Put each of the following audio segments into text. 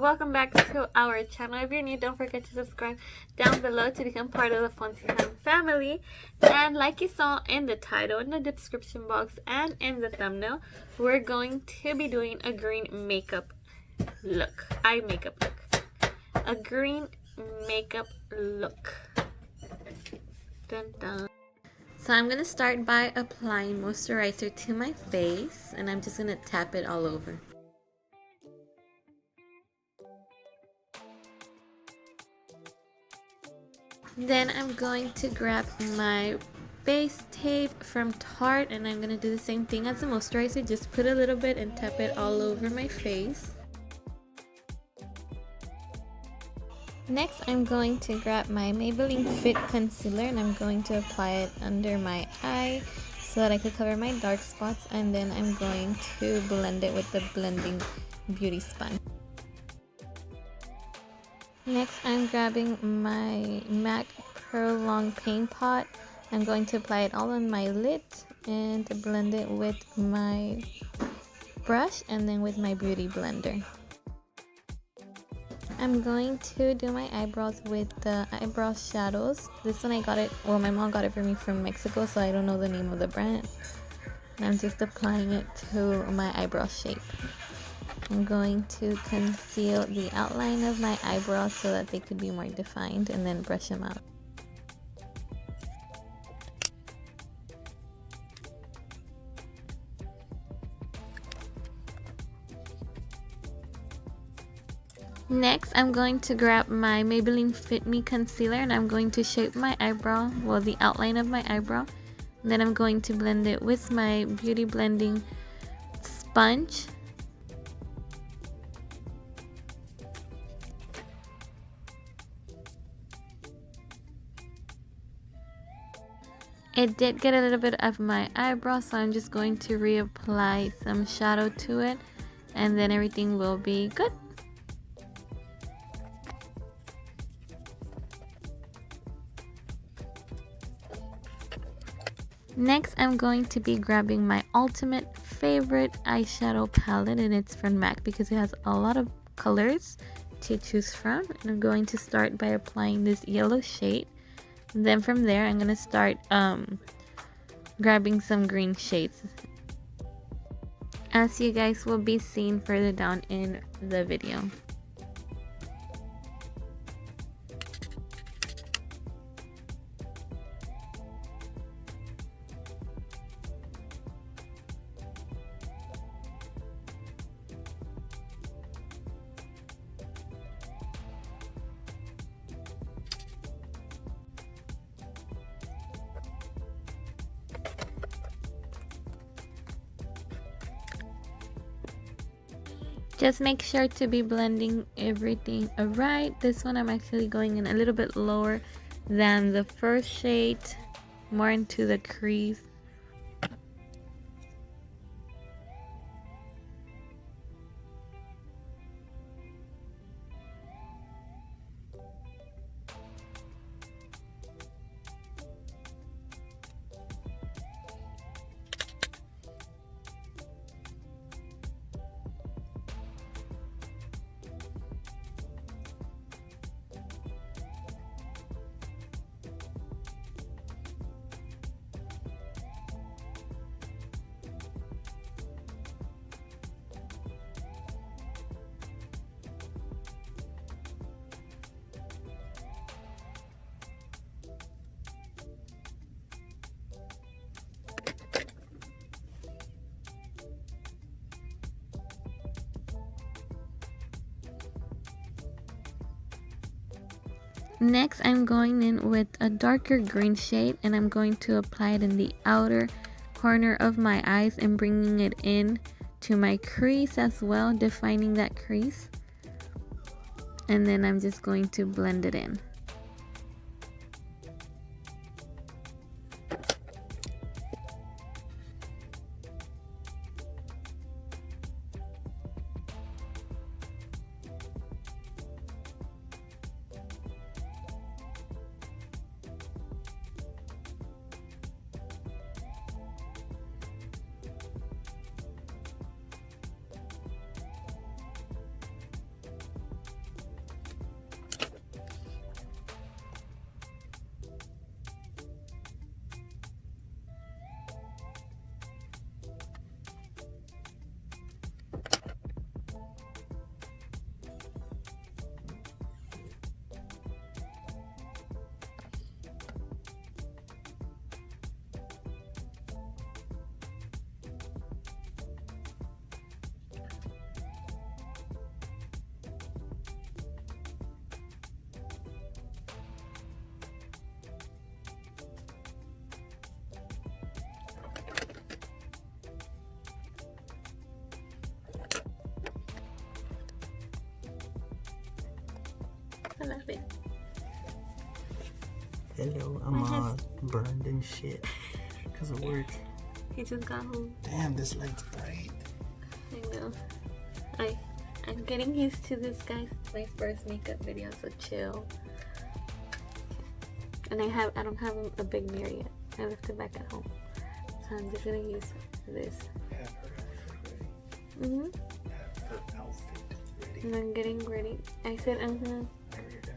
welcome back to our channel. If you're new, don't forget to subscribe down below to become part of the FONSIFAM family. And like you saw in the title, in the description box, and in the thumbnail, we're going to be doing a green makeup look. Eye makeup look. A green makeup look. Dun dun. So I'm going to start by applying moisturizer to my face, and I'm just going to tap it all over. Then I'm going to grab my base tape from Tarte, and I'm going to do the same thing as the moisturizer, just put a little bit and tap it all over my face. Next, I'm going to grab my Maybelline Fit Concealer, and I'm going to apply it under my eye so that I could cover my dark spots, and then I'm going to blend it with the blending beauty sponge. Next, I'm grabbing my MAC Pro Long Paint Pot. I'm going to apply it all on my lid and blend it with my brush and then with my beauty blender. I'm going to do my eyebrows with the eyebrow shadows. This one I got it, well, my mom got it for me from Mexico, so I don't know the name of the brand. And I'm just applying it to my eyebrow shape. I'm going to conceal the outline of my eyebrows so that they could be more defined, and then brush them out. Next, I'm going to grab my Maybelline Fit Me Concealer, and I'm going to shape my eyebrow, well, the outline of my eyebrow. And then I'm going to blend it with my beauty blending sponge. It did get a little bit of my eyebrow, so I'm just going to reapply some shadow to it, and then everything will be good. Next, I'm going to be grabbing my ultimate favorite eyeshadow palette, and it's from MAC because it has a lot of colors to choose from. And I'm going to start by applying this yellow shade. And then from there, I'm going to start grabbing some green shades, as you guys will be seeing further down in the video. Just make sure to be blending everything right. This one I'm actually going in a little bit lower than the first shade, more into the crease. Next, I'm going in with a darker green shade, and I'm going to apply it in the outer corner of my eyes and bringing it in to my crease as well, defining that crease. And then I'm just going to blend it in. love it. Hello, I'm all burned and shit because of work. He just got home. Damn, this light's bright. I know. I'm getting used to this, guys. It's my first makeup video, so chill. And I don't have a big mirror yet. I left it back at home, so I'm just gonna use this. Have her outfit ready. Mhm. Have her outfit ready. And I'm getting ready. I said Whenever you're done.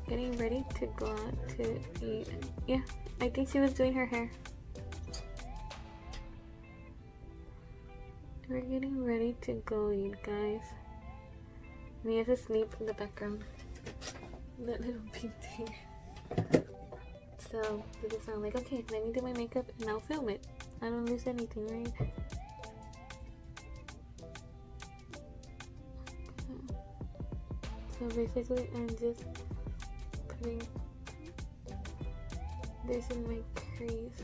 getting ready to go out to eat. Yeah, I think she was doing her hair. We're getting ready to go eat, guys. Mia's asleep in the background. That little pink thing. So this is sound like, okay, let me do my makeup and I'll film it. I don't lose anything, right? So basically I'm just putting this in my crease.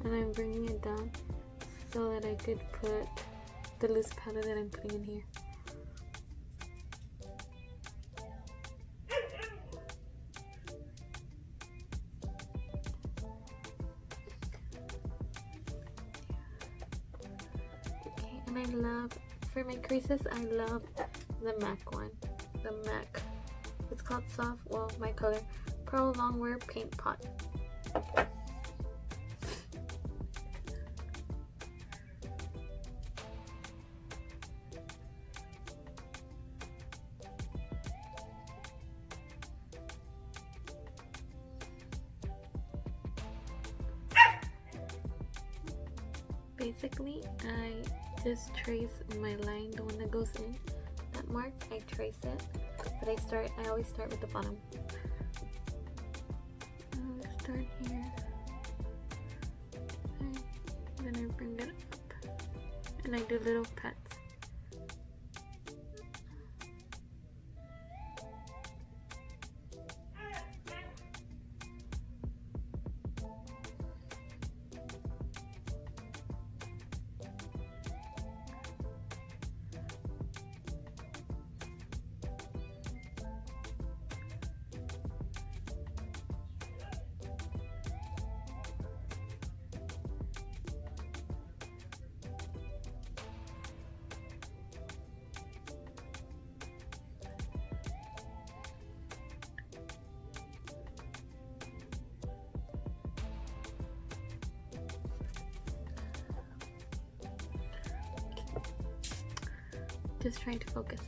And I'm bringing it down so that I could put the loose powder that I'm putting in here. Okay, and I love, for my creases, I love the MAC one. The MAC. It's called Soft, well, my color, Pearl Longwear Paint Pot. Basically, I just trace my line, the one that goes in, that mark, I trace it, but I always start with the bottom. I'll start here, and then I bring it up, and I do little pats. Just trying to focus.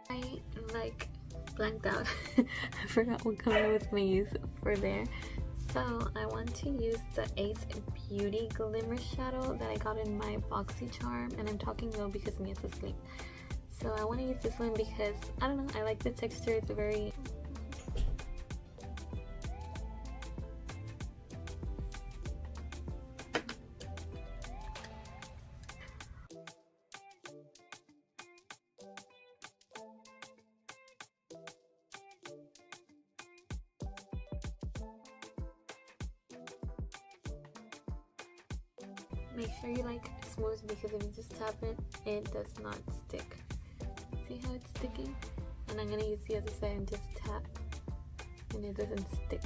I like blanked out. I forgot what color I was gonna use for there. So I want to use the Ace Beauty Glimmer Shadow that I got in my BoxyCharm, and I'm talking low because Mia's asleep. So I want to use this one because, I don't know, I like the texture. It's very... Make sure you like smooth, because if you just tap it, it does not stick. See how it's sticking? And I'm gonna use the other side and just tap, and it doesn't stick.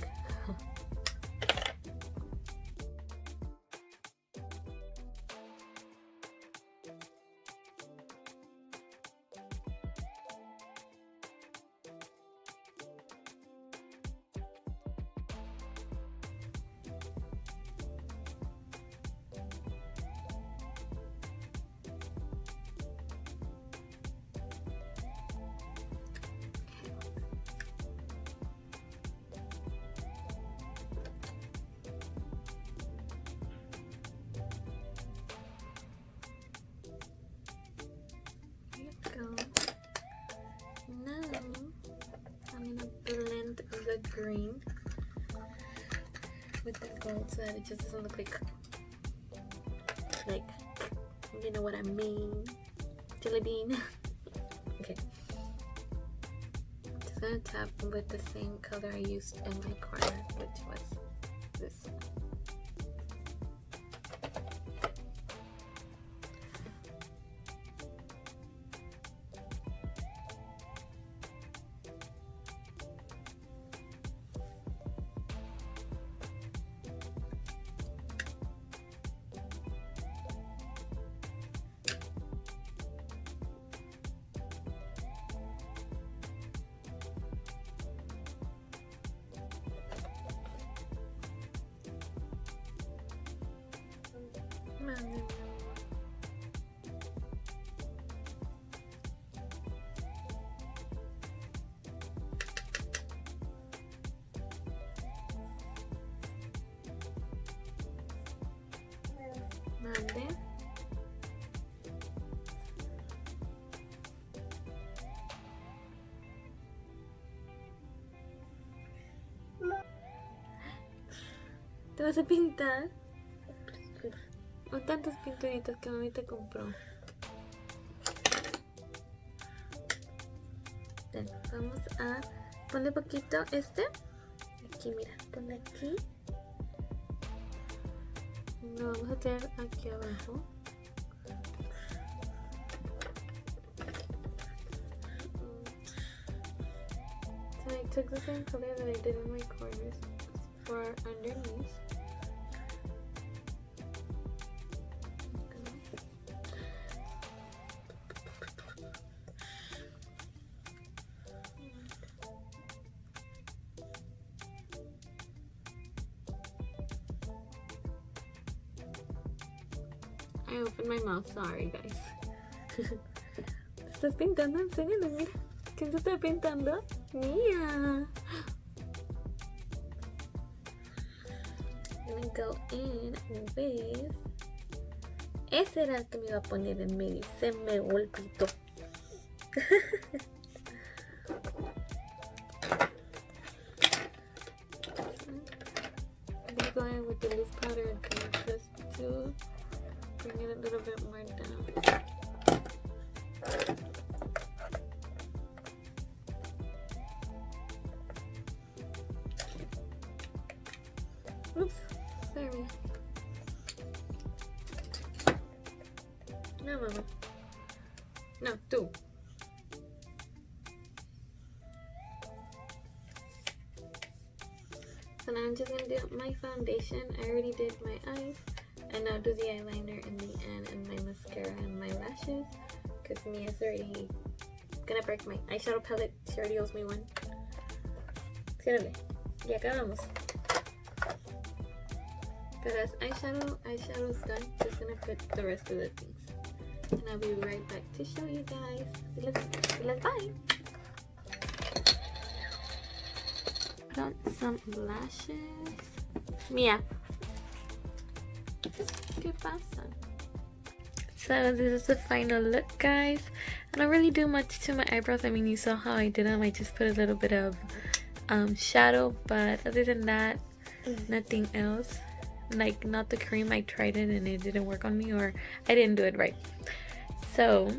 with the gold so that it just doesn't look like you know what I mean, jelly bean. Okay, just gonna tap with the same color I used in my corner, which was this one. Mande. ¿Te vas a pintar? O tantas pinturitas que mami te compró. Bien, vamos a poner poquito este. Aquí, mira, ponle aquí. Lo vamos a hacer aquí abajo. So I took the same color that I did in my corners for underneath. I opened my mouth, sorry guys. ¿Te estás pintando? Enséñale, mira. ¿Quién te está pintando? Mía. I'm gonna go in with... Ese era el que me iba a poner en medio. Se me olvidó. I'm gonna go in with the loose powder again just to bring it a little bit more down. Oops, sorry. No, mama. No, tú. So now I'm just gonna do my foundation. I already did my eyes. And now do the eyeliner in the end and my mascara and my lashes. Because Mia's already gonna break my eyeshadow palette. She already owes me one. Sírale. Y acabamos. But as eyeshadow's done, just gonna put the rest of the things. And I'll be right back to show you guys. Let's bye. Put on some lashes. Mia. ¿Qué pasa? So this is the final look, guys. I don't really do much to my eyebrows. I mean, you saw how I did them. I just put a little bit of shadow, but other than that, nothing else. Like, not the cream. I tried it and it didn't work on me, or I didn't do it right. So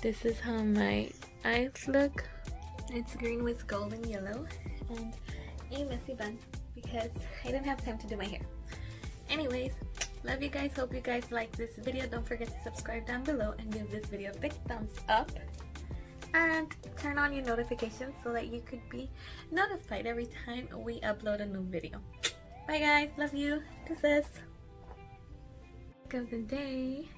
this is how my eyes look. It's green with gold and yellow and a messy bun because I didn't have time to do my hair. Anyways, love you guys. Hope you guys like this video. Don't forget to subscribe down below and give this video a big thumbs up. And turn on your notifications so that you could be notified every time we upload a new video. Bye guys. Love you. Deuces. Of the day.